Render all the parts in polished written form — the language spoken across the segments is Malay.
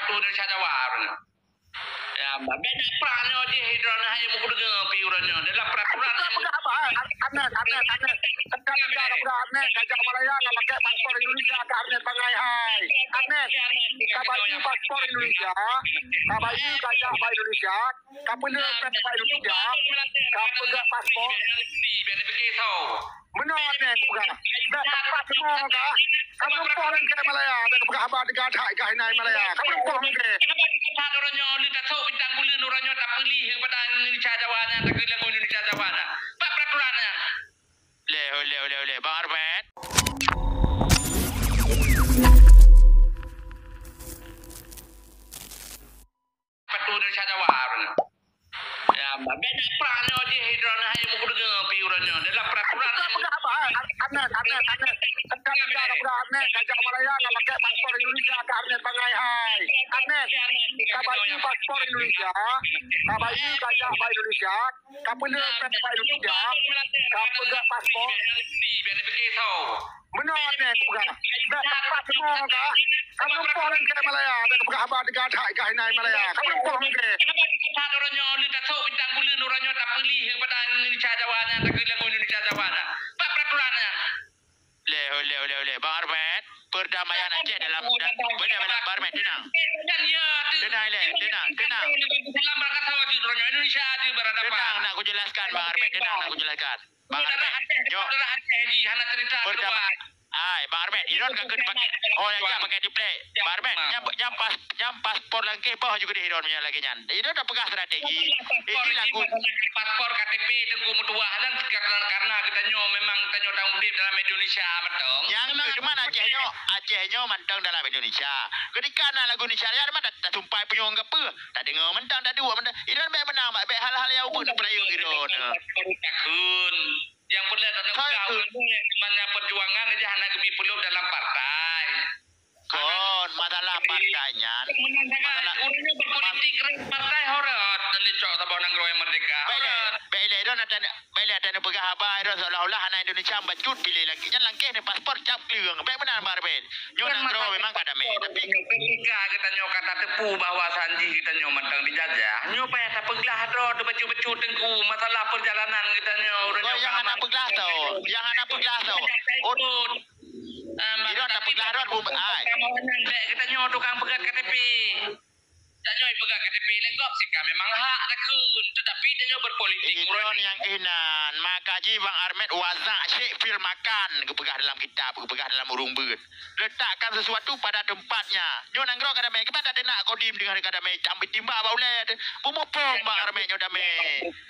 Patu Indonesia Jawa. Ya, beda perannya di hidrona yang mengkudu piurannya dalam peraturan apa aneh kajak Malaya nggak pakai paspor Indonesia aneh bangai hai aneh kabayu paspor Indonesia kabayu kajak pak Indonesia kapulnya pak Indonesia kapulnya paspor benar aneh bukan dapat semua kah kamu polen ke Malaya dapat apa dekat hai kah ini Malaya kamu polen ke orangnya lihat tahu bintang bulan orangnya tak pilih kepada Indonesia Jawa nya tak pilih Indonesia Jawa nya pak peraturannya le Bang Armet Patu Indonesia Jawa ya beda perannya di hidrona yang mengkudu piurannya dalam peraturan apa aneh kajak Malaya nggak pakai paspor Indonesia aneh bangai hai aneh kabayu paspor Indonesia kabayu kajak pak Indonesia kapulnya pak Indonesia kapulnya paspor benar aneh bukan dapat semua kah kamu polen ke Malaya dapat apa dekat hai kah ini Malaya kamu polen ke orangnya lihat tahu bintang bulan orangnya tak pilih kepada Indonesia Jawa nya tak pilih Indonesia Jawa nya pak peraturannya le Bang Armet perdamaian Aceh dalam benar Bang Armet tenang dalam rangka tahu di Indonesia di berada tenang nak aku jelaskan Bang Armet tenang nak aku jelaskan Bang Armet yo di hana cerita kedua Bang Armet iron kan pakai yang pakai display Bang Armet nyam paspor langke bawah juga di iron punya lagi nyan iron dah pegang strategi ini lagu paspor KTP tengku mutua dan karena kita memang tanyo tanggung jawab dalam Indonesia matang yang di mana Acehnya mantang dalam Indonesia ketika nak lagu Indonesia ya mana tak tumpai penyong apa tak dengar mentang tak dua mentang iron baik menang baik hal-hal yang ubah perayaan iron takun yang perlu ada banyak perjuangan aja anak kami perlu dalam partai kon masalah partainya masalah urusnya berpolitik partai horot dan dicok tabau nang roy merdeka bele don ada pegang habai don seolah-olah anak Indonesia bacut pilih lagi jangan langkeh ni paspor cap kliung baik benar Marbel nyo nang roy memang kada me tapi ketika kita nyo kata tepu bahwa sanji kita nyo mentang dijajah nyo payah tak peglah do becu-becu tengku masalah perjalanan kita nyo yang anak peglah tau urut Iro tak peglah rot kita nyo tukang pegat KTP Danyo pegang KTP lekop sika memang hak takun tetapi danyo berpolitik uron yang kehinan maka ji Bang Armet wazak syek fil makan kepegah dalam kitab kepegah dalam urung beut letakkan sesuatu pada tempatnya nyo nanggro kada me kita tak nak kodim dengan kada me cambi timba baulet pumopong Bang Armet nyo dame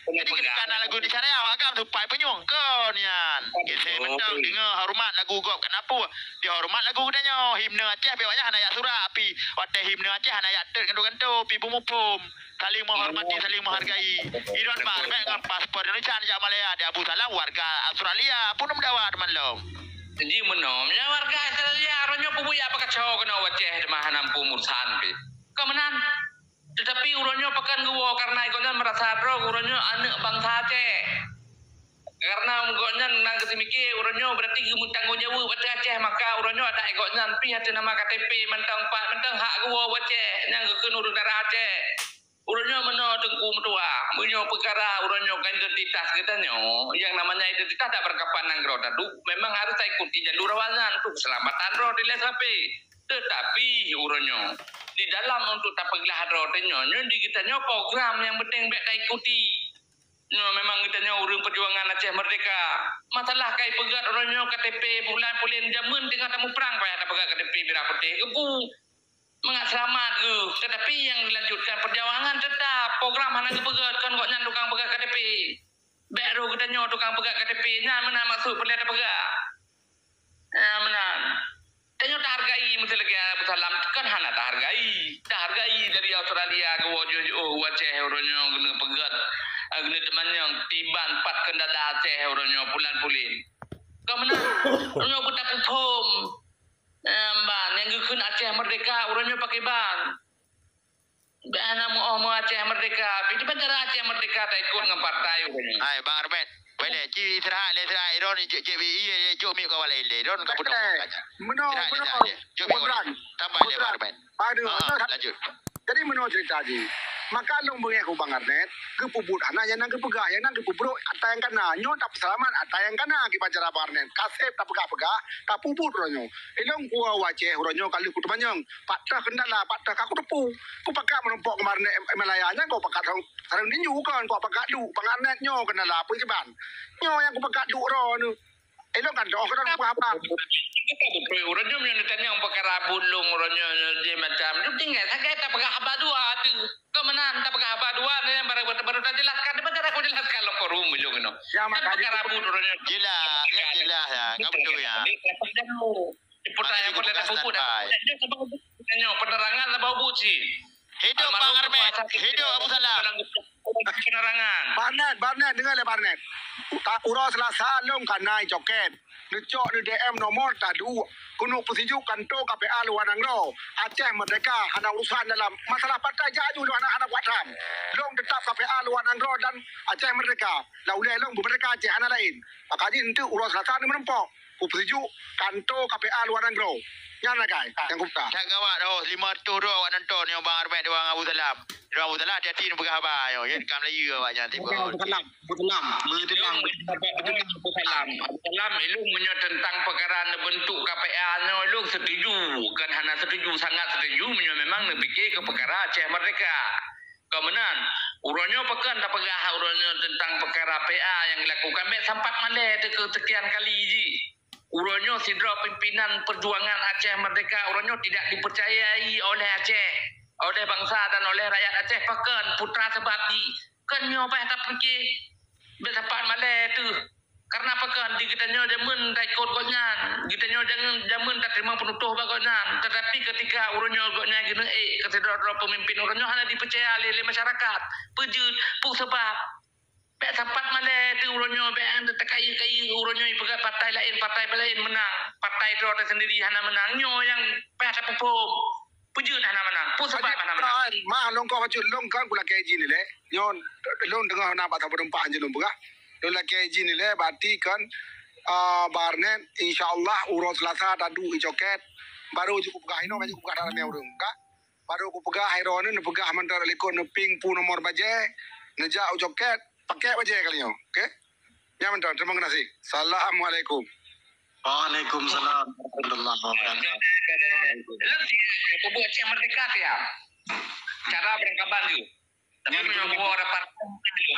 jadi ketika lagu di sana agak tupai penyong kon yan kese mentang dengar hormat lagu gop kenapa dia hormat lagu danyo himne Aceh biasanya hanaya surah api wate himne Aceh hanaya tet pi bumupum saling menghormati saling menghargai iron Bang dengan paspor Indonesia di Malaya di Abu Salam warga Australia pun mendawa teman lo jadi menomnya warga Australia ronyo pubuya apa kacau kena waceh di mahanam pumursan pi kemenan tetapi uronyo pakan guwo karena ikonnya merasa dro uronyo anak bangsa Aceh karena uronyo nang ketimiki uronyo berarti tanggung jawab pada Aceh maka uronyo ada ikonnya pi hati nama KTP mentang hak guwo waceh yang keun urut darah Aceh uronyo meno tengku metua menyo perkara uronyo identitas kita nyo yang namanya identitas tak berkapan nang roda memang harus ikuti jalur awalan untuk keselamatan roda di sapi tetapi uronyo di dalam untuk tapeglah roda nyo di kita nyo program yang penting baik ikuti memang kita nyo urung perjuangan Aceh merdeka masalah kai pegat uronyo KTP bulan pulin jamun tengah tamu perang payah tak pegat KTP merah putih kebu mengat selamat tetapi yang dilanjutkan perjuangan tetap program hana kepegat kan kok nyan tukang pegat KTP baru kita nyo tukang pegat KTP nyan mana maksud perlu ada pegat menan tanyo tak hargai mesti lagi Abu Salam kan hana tak hargai dari Australia ke wajah uronyo guna pegat guna teman yang tiban 4 kendala Aceh uronyo bulan pulin kemenang uronyo betap hukum ban yang geun Aceh merdeka uronyo pakai ban bana mau Aceh merdeka di bandara Aceh merdeka tak ikut dengan partai uronyo Bang Armet Baiklah, ci istirahat Iron cik BI jom mi kawal ile. Iron ka putu. Menang. Jom mi kawal. Tambah dia Bang Arman. Lanjut. Jadi menurut cerita je. Maka long mengaku Bang Arnet, kepubut anak yang nak kepegah, yang nak kepubro, atau yang kena, nyo tak selamat, atau yang kena kibacara Bang Arnet. Kasep tak pegah-pegah, tak pubut ronyo. Elong kuah wajah ronyo kali kutu banyong. Patah kendala, patah aku tepu. Ku pakak menumpuk kemarin Melayanya, kau pakak sarang ninju kan, kau pakak du. Bang Arnet nyo kendala, apa ceban? Nyo yang ku pakak du ronyo. Elong kan, oh kan apa? Betul, orangnya menyanyikannya yang perkara bulung, orangnya dia macam, dia tinggal, saya tak pakai haba dua tu, kemenang tak pakai haba dua, ni yang baru tak jelaskan, dia macam aku jelaskan lo korum bulung itu. Ya makanya perkara bulung orangnya Jelas ya. Kamu betul ya. Putar yang boleh tak bubut, dia penerangan tak bau buci. Hidup Bang Arman, hidup Abu Salam. Penerangan. Barnet, dengar le Barnet. Tak urus Selasa long kanai coket. Necok ni DM nomor tadu. Kuno pesiju kanto KPA luar Nangro. Aceh Merdeka ada urusan dalam masalah partai jaju lu anak-anak Watram. Long tetap KPA luar Nangro dan Aceh Merdeka. Laulai long Merdeka Aceh anak lain. Makanya itu urus Selasa ni menempok. Pesiju kanto KPA luar Nangro. Yang nak yang kupta. Tak gawat dah 500 dah awak nonton yang Bang Arman dia orang Abu Salam. Dia orang Abu Salam hati-hati ni pegang abang yo. Ya kam Melayu awaknya tiba. Salam ilung menyo tentang perkara bentuk KPA nya ilung setuju kan hana setuju sangat setuju menyo memang fikir ke perkara Aceh Merdeka. Kemudian uronyo pekan tak pegah uronyo tentang perkara PA yang dilakukan sempat malai sekian kali ji. Uronyo sidra pimpinan perjuangan Aceh Merdeka uronyo tidak dipercayai oleh Aceh, oleh bangsa dan oleh rakyat Aceh pekan putra sebab di kan nyo apa tak fikir sempat malai tu. Karena pekan di kita nyo jamun tak ikut gonyan, kita nyo jangan jamun tak terima penutuh bagonyan. Tetapi ketika uronyo gonyan gini kesidra pemimpin uronyo hanya dipercaya oleh masyarakat. Pejut pu sebab tak sempat malai tu uronyo bang terkai uronyo pegat partai lain menang. Partai draw sendiri hana menang nyo yang pihak pupuk. Pejut hana menang. Pu sebab hana menang. Mah long kau baju long kan kula kaji ni le. Nyon long dengar nak patah berempat je long buka. Long la kaji ni le berarti kan Barnet insyaallah urus Selasa tadu icoket baru cukup pegah ino kan cukup dalam yang urung ka. Baru ku pegah hero ni pegah mentara lekon ping pu nomor baje. Nejak ucoket pakai baje kali yo. Okey. Ya mentara terima kasih. Assalamualaikum. Waalaikumsalam warahmatullahi wabarakatuh. Kubu Aceh Merdeka ya. Cara berkaban tu. Tapi menyobo orang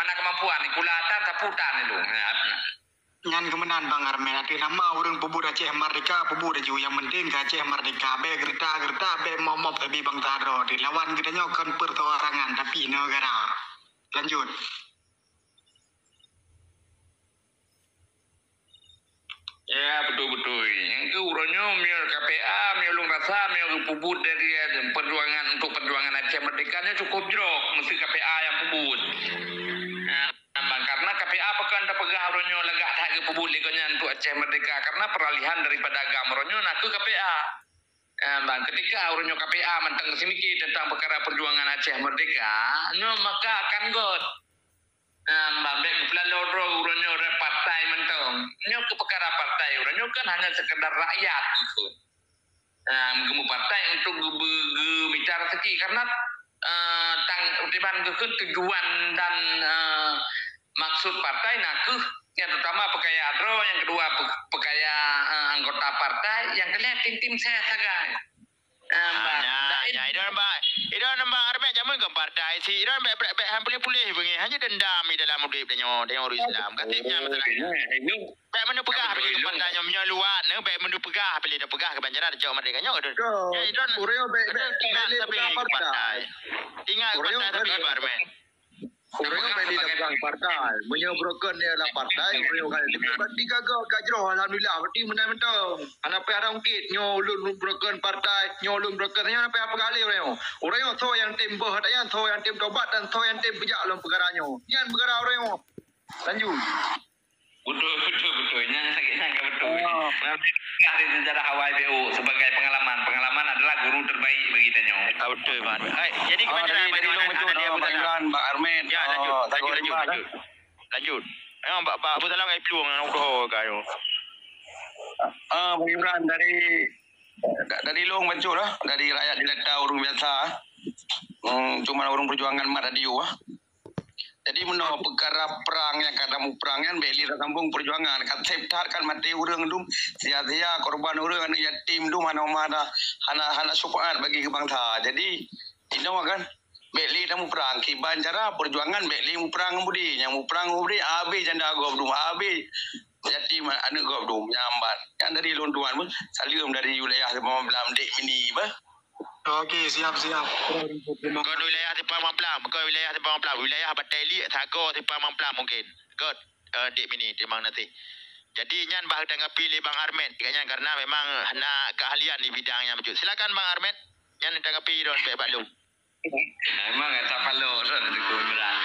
anak kemampuan kulatan taputan itu. Ngan kemenan Bang Arman nanti nama orang pebud Aceh Merdeka pebud ju yang penting ke Aceh Merdeka be gerta be momop tapi Bang Taro di lawan kita nyokan pertorangan tapi negara. Lanjut. Ya betul-betul. Yang ke uronyo miol KPA, miolung rasa, miol pubut dari perjuangan untuk perjuangan Aceh Merdeka nya cukup jerok, mesti KPA yang pubut. Karena KPA pekan tak pegah uronyo legak tak ke pubut lekonya untuk Aceh Merdeka karena peralihan daripada agama uronyo nak ke KPA. Ketika uronyo KPA mentang semiki tentang perkara perjuangan Aceh Merdeka, nyo maka akan god. Mbak pelaloro uronyo partai mentong nyo ke perkara partai uronyo kan hanya sekedar rakyat gitu gemu partai untuk bicara seki karena tang utiban ke tujuan dan maksud partai nakuh yang pertama pekaya adro yang kedua pekaya anggota partai yang kelihatan tim saya sagai Iron nambah Arman jamun ke partai si Iron baik hampir-pulih bengi hanya dendam di dalam hidup dia orang Islam katanya masalahnya baik mana pegah pilih partai nya luar ne baik mana pegah pilih dah pegah ke Banjaran Jawa Merdeka nya ya Iron Ureo baik tapi partai ingat partai tapi Arman Ureo baik di dalam partai menyebrokan dia dalam partai Ureo kan berarti gagak gajroh alhamdulillah berarti menang-menang anak pe ada ungkit nyo ulun broken partai nyo ulun broken nya apa kali Ureo so yang tim boh ada yang so yang tim tobat dan so yang tim pejak dalam perkara nyo yang perkara Ureo lanjut betul yang sakitnya enggak betul nanti sejarah Hawaii BU sebagai pengalaman adalah guru terbaik bagi kita nyo betul Bang jadi kebanyakan Bang Arman lanjut Abu Salam ngai peluang nang doh kayo. Bang Imran dari long bancur lah, dari rakyat jelata orang biasa. Cuma orang perjuangan mat radio ah. Jadi menurut perkara perang yang kata mu perang kan beli kampung perjuangan kat septar kan mati orang dum sia-sia korban orang anu yatim dum mana syafaat bagi ke bangsa. Jadi ini kan beli tamu perang kiban cara perjuangan beli mu perang budi yang mu perang budi abi janda gob dum abi yatim anu gob dum nyambat yang dari lontuan pun salim dari wilayah Pamaplam dek mini bah. Okey, siap. Kau wilayah di Pamaplam, wilayah Bateli, Sago di Pamaplam mungkin. Kau dek mini di mana nanti. Jadi nyan bah tanggapi le Bang Armet kayaknya karena memang nak keahlian di bidangnya betul. Silakan Bang Armet, nyan tanggapi don baik balung. Memang tak palo ron itu Imran.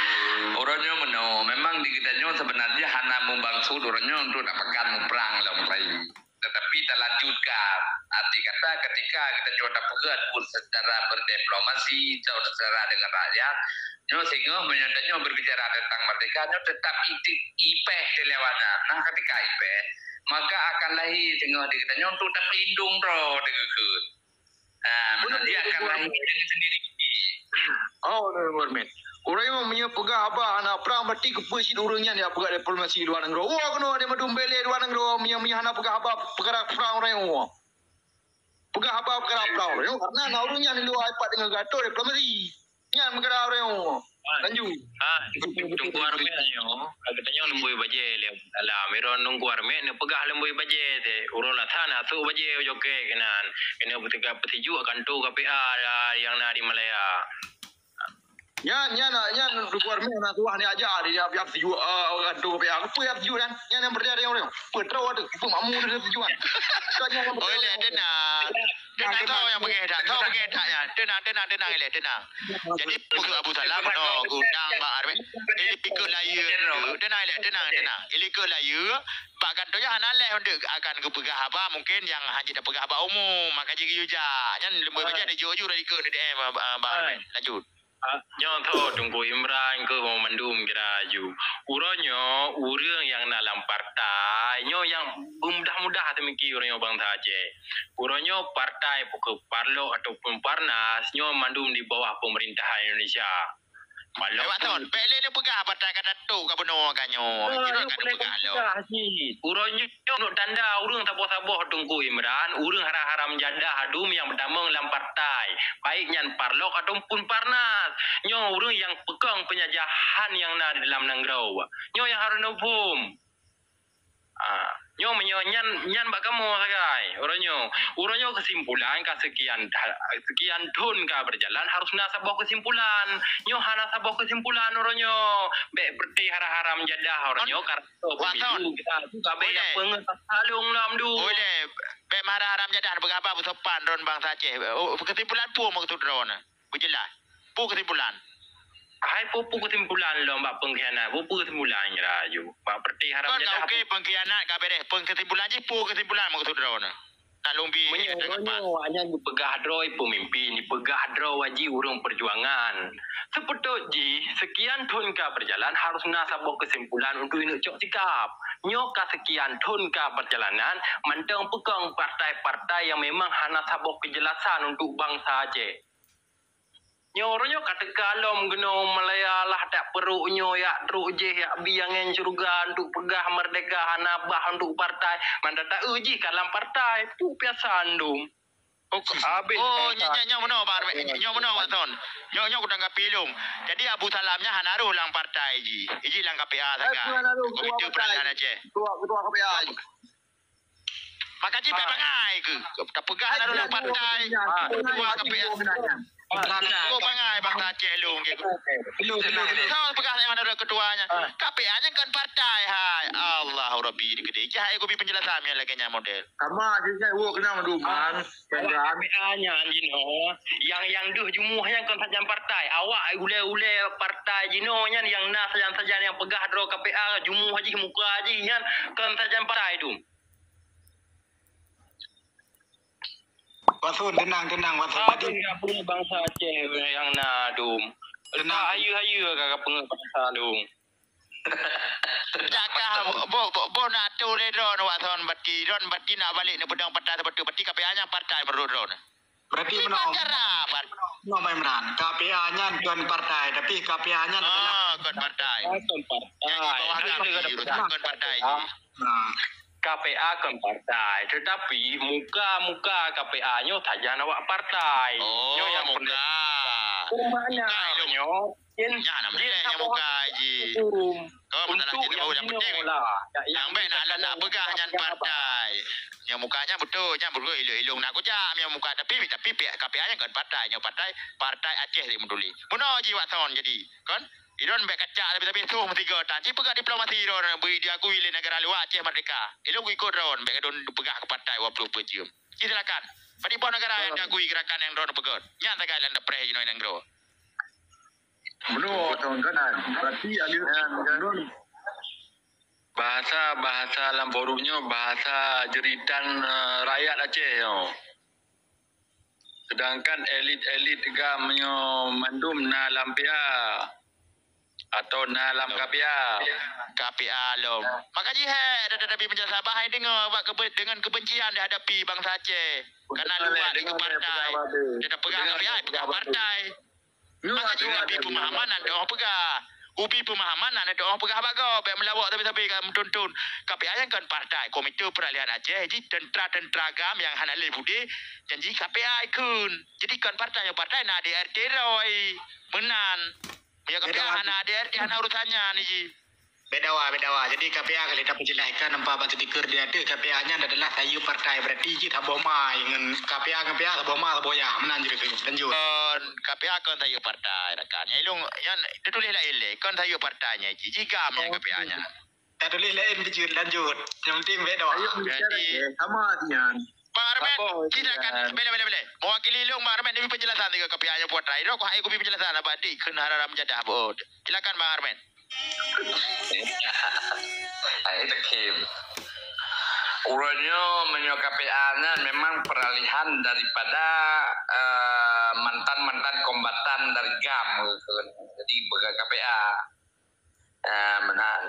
Orangnya meno, memang di kitanya sebenarnya hana membangsud orangnya untuk dapatkan perang lah tetapi tak lanjutkan. Arti kata ketika kita coba pegat pun secara berdiplomasi, secara dengan rakyat, sehingga menyatakan berbicara tentang merdeka, tetap ipeh dilewatnya. Nah ketika ipeh, maka akan lahir sehingga kita untuk tak pelindung roh dengan kut. Dia akan lahir dengan sendiri. Norman. Orang yang punya pegah apa anak perang berarti kepusin orangnya dia pegah diplomasi luar negara. Kena dia madum beli luar negara punya anak pegah apa perkara perang orang yang pegah apa perkara perang orang karena orangnya di luar ipat dengan gato diplomasi. Yang perkara orang yang lanjut. Tunggu arme nyo. Katanya lembui baje le. Ala meron nunggu arme ne pegah lembui baje te. Urang la thana tu baje joke kenan. Kena butiga petiju akan tu KPA yang na di Malaya. Yan luar mana tuah ni ajar dia biar tuju gaduh biar apa ya tuju kan. Yan yang berdaya orang. Petro ada pemamu dia tujuan. Oh le tenang. Tenang kau yang pengedah ya. Tenang le tenang. Jadi pukul Abu Salam no gudang Bang Armet. Ini pikul layu. Tenang. Ini ke layu. Pak kantonya hanale hendak akan ke pegah apa mungkin yang haji dah pegah apa umum maka jadi yuja. Yan lembu baca di jojo dari ke Bang Armet. Lanjut. Nyonto tunggu Imran ke memandum kira ju. Uronyo urang yang dalam partai nyo yang mudah-mudah temiki uronyo bang taje. Uronyo partai pokok parlo ataupun parnas nyo mandum di bawah pemerintahan Indonesia. Kalau ton, pele ni pegah partai kata tu ka beno kanyo. Kira kan pegah lo. Uronyo nak tanda urang taboh-taboh tunggu Imran, urang haram-haram jadah adum yang berdamang dalam partai. Baik nyan parlok ataupun parnas. Nyo urang yang pegang penjajahan yang na di dalam negara. Nyo yang harus hukum. Nyo nyan bak kamu sagai. Uronyo kesimpulan ka sekian tahun ka berjalan harus na sebuah kesimpulan. Nyo hana sebuah kesimpulan uronyo. Be berti haram jadah uronyo karena kita juga be yang pengesalung lam du. Boleh. Be haram jadah berapa bersopan ron bang Aceh. Kesimpulan pu maksud ron. Berjelas. Pu kesimpulan. Hai pupu kesimpulan lo mbak pengkhianat pupu kesimpulan kira ju mbak berti haram jadah okey pengkhianat ka beres kesimpulan je pu kesimpulan maksud drone tak lumbi menyo hanya dipegah droi pemimpin dipegah dro waji urang perjuangan sepetut ji sekian tahun ka berjalan harus nasabah kesimpulan untuk ini cok sikap nyo ka sekian tahun ka perjalanan mantang pegang partai-partai yang memang hana sabah kejelasan untuk bangsa je. Nyoronyo kata kalom geno Malaya lah tak perlu nyo ya truk je ya biangen surga untuk pegah merdeka hanabah untuk partai manda tak uji kalam partai tu biasa andum. Nyo meno Pak Armet. Nyo meno Waton. Nyo kudang kapilum. Jadi Abu Salamnya hanaruh lang partai ji. Iji lang KPA saga. Komite Peralihan Aceh. Ketua KPA. Maka ji bangai ke. Tak pegah hanaruh lang partai. Ketua KPA. Kau bangai bang Aceh lu Kau pegang yang ada ketuanya KPA-nya kan partai hai Allah Rabbi di gede cahaya aku penjelasannya lagi nya model sama jadi saya kena menduman KPA-nya jino yang duh jumuhnya kan saja partai awak ule partai jino nya yang nas saja yang pegah dro KPA jumuh haji muka haji nya kan saja partai tu Wasun tenang Wasun tadi enggak punya bangsa Aceh yang nadum tenang ayu kakak punya bangsa dum Jakah bo nak tu le ron waton bati nak balik ni pedang partai betul bati KPA nya partai berron. Berarti Ini menang. cara apa? Menang Imran. KPA-nya bukan partai, tapi KPA-nya adalah Bukan partai. Bukan Bukan partai. nah, KPA kan partai, tetapi muka KPA-nya tajam awak partai. Oh, Nyo yang muka. Rumahnya, Muka, nyo. Ya, nama dia yang muka haji. Kau masalah Untuk kita yang penting. lah. Yang baik nak pegahnya partai. Yang mukanya betul, yang betul ilung nak kujam yang muka tapi pihak KPA nya kan partai, yang partai Aceh ni menduli. Puno jiwa tahun jadi, kan? Iron baik kacak tapi tu mesti gota. Ci pegah diplomasi iron beri diakui oleh negara luar Aceh merdeka. Ilung ikut ron baik don pegah ke partai 20 pecium. Silakan. Pada pun negara yang diakui gerakan yang ron pegot. Nyata kali anda pre ino yang gro. Menurut kanan. Berarti aliran Bahasa lamborunya bahasa jeritan rakyat Aceh yo. Sedangkan elit-elit gamnya mandum na lampia atau na lam KPA lo. Maka jihad ada tapi penjelasan Sabah hai dengar dengan kebencian dihadapi bangsa Aceh. Karena luar dengan partai. Dia dah pegang KPA, pegang partai. Maka juga ubi pemahaman ada orang pegang. Ubi pemahaman ada orang pegang bago. Baik melawak tapi kan tuntun. KPA yang kan partai. Komite Peralihan Aceh. Jadi tentera gam yang hanalil budi. Janji KPA ikun. Jadi kan partai nak DRT roi. Menan. Ya KPA nak DRT hana urusannya ni ji. beda wa. Jadi KPA kalau kita penjelaskan nampak batu dikir dia ada KPA-nya adalah sayu partai berarti ji taboma dengan KPA taboma taboya menan jadi lanjut. KPA kan sayu partai rakan. Ilung yang ditulis lah ile kan sayu partainya ji. Jika yang KPA-nya. Tak tulis lain kecil lanjut. Yang penting beda wa. Jadi sama artinya. Bang Arman, silakan. Boleh. Mewakili Ilung Bang Arman demi penjelasan tiga KPA-nya partai. Rok hai kopi penjelasan apa dik kan haram jadah bod. Silakan Bang Arman. Itu Kim. Urunnya menyo KPA-nya memang peralihan daripada mantan kombatan dari GAM. Jadi begal KPA.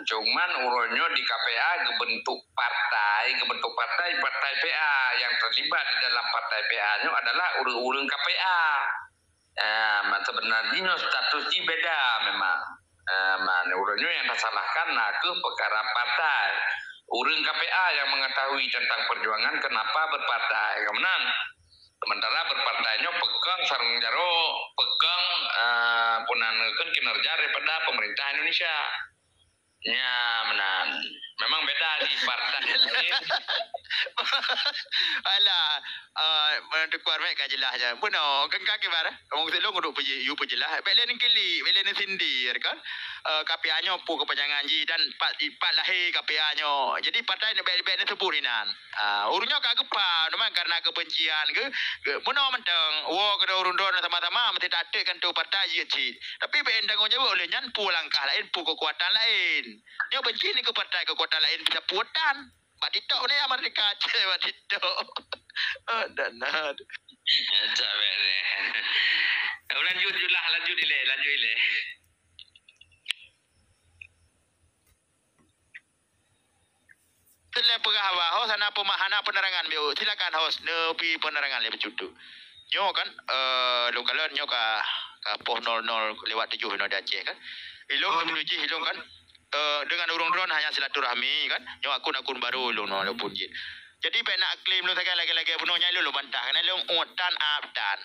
Cuman urunnya di KPA kebentuk partai PA yang terlibat di dalam partai PA-nya adalah urung KPA. Sebenarnya statusnya beda memang. Urunnya yang tersalahkan ke perkara partai. Urung KPA yang mengetahui tentang perjuangan kenapa berpartai. Kemudian sementara berpartainya pegang sarung jaro, pegang punanakeun kinerja daripada pemerintah Indonesia. Ya, menan. Memang beda di partai lain. Alah, mentukar baik kan jelas je. Benar, kan kaki bara. Kamu selong duk pergi, you pergi lah. Belen kili, belen sindir kan. KPA-nya pu kepanjangan ji dan pat lahir KPA-nya. Jadi partai ni baik-baik ni seburinan. Urunnya kagak pa, memang karena kebencian ke. Benar mentang, wo kena urun-urun sama-sama mesti tak ada kan tu partai je cik. Tapi bendangonya boleh nyan pu langkah lain, pu kekuatan lain. Dia benci ni ke partai kekuatan lain bisa puatan. Batito ni Amerika Aceh batito. Dan Capek deh. Lanjut ile. Telah pegah host hana penerangan biu. Silakan host nepi penerangan le becutu. Nyo kan lu kalau nyo ka poh 00 lewat 7 no Aceh kan. Ilung menuju Ilung kan dengan urung-urung hanya silaturahmi kan. Nyo akun baru lu no pun jin. Jadi pe nak claim lu sekali lagi bunuhnya lu bantah kan lu utan abdan.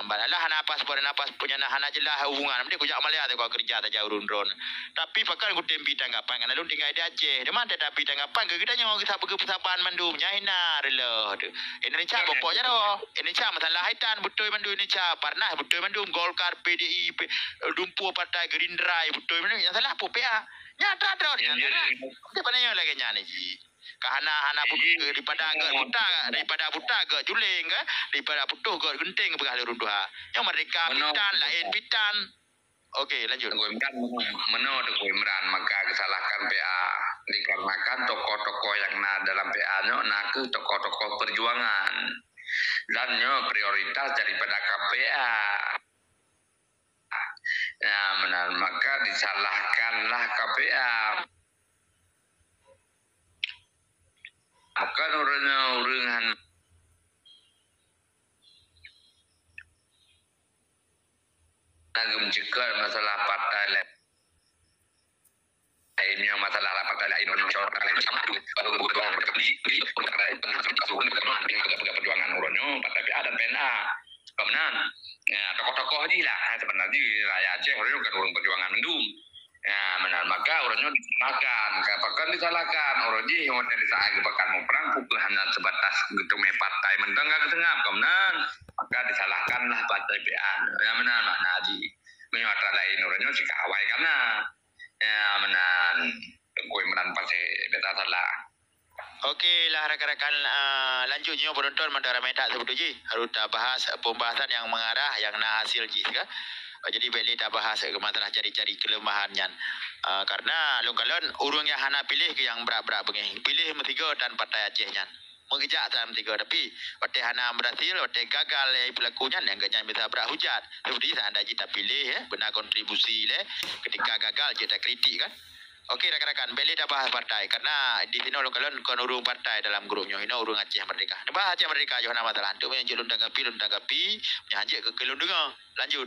Balalah hana napas punya hana jelah hubungan mesti kujak Malaysia tu kau kerja saja urun-urun. Tapi pakai ku tempi tanggapan kan lu tinggal di Aceh. Dia mana tapi tanggapan ke kita nyawa kita pergi persapaan mandumnya hina rela tu. Indonesia pokoknya doh. Indonesia masalah haitan betul mandum Indonesia. Pernah betul mandum Golkar PDI dumpu partai Gerindra betul mandum yang salah PA. Nyata dah ni. Dia pandai lagi nyani ji. Kahana daripada buta ke juling ke daripada putuh ke genting pegah lurun dua yang merdeka pitan lain pitan. Okey lanjut. Meno Teguh Imran maka kesalahkan PA dikarenakan tokoh-tokoh yang dalam PA-nya naku tokoh-tokoh perjuangan dan prioritas daripada KPA. Ya, benar. Maka di disalahkanlah KPA. Bukan urusan agam cekal masalah partai lain. Ini yang masalah partai lain Indonesia orang lain sama duit. Kalau berjuang perjuangan uronyo partai PA dan PNA. Kemudian ya tokoh-tokoh je lah sebenarnya rakyat Aceh orang kan orang perjuangan mendum. Ya benar maka orangnya disalahkan, kapan disalahkan orang je yang disalahkan bahkan mau perang pukul hanya sebatas gitu partai mentang nggak ketengah kemudian maka disalahkanlah partai PA. Ya benar mana haji menyuara lain orangnya si kawai karena ya menan kue menan pasti beta salah. Okey lah rakan-rakan, lanjutnya penonton mandara minta sebut ji harus tak bahas pembahasan yang mengarah yang nak hasil ji kan. Jadi beli tak bahas ke masalah cari-cari kelemahannya. Karena longkalon urung yang hana pilih ke yang berat-berat begini. Pilih tiga dan partai Acehnya. Mengejak dalam tiga tapi partai hana berhasil, partai gagal pelakunya yang ganyan bisa berat hujat. Seperti anda kita pilih benar kontribusi ketika gagal kita kritik kan. Okey rakan-rakan, beli dah bahas partai karena di sini longkalon kon urung partai dalam grupnya. Ini urung Aceh Merdeka. Bahas Aceh Merdeka Johana masalah. Untuk menyanjung lundang gapi, menyanjung ke kelundungan. Lanjut.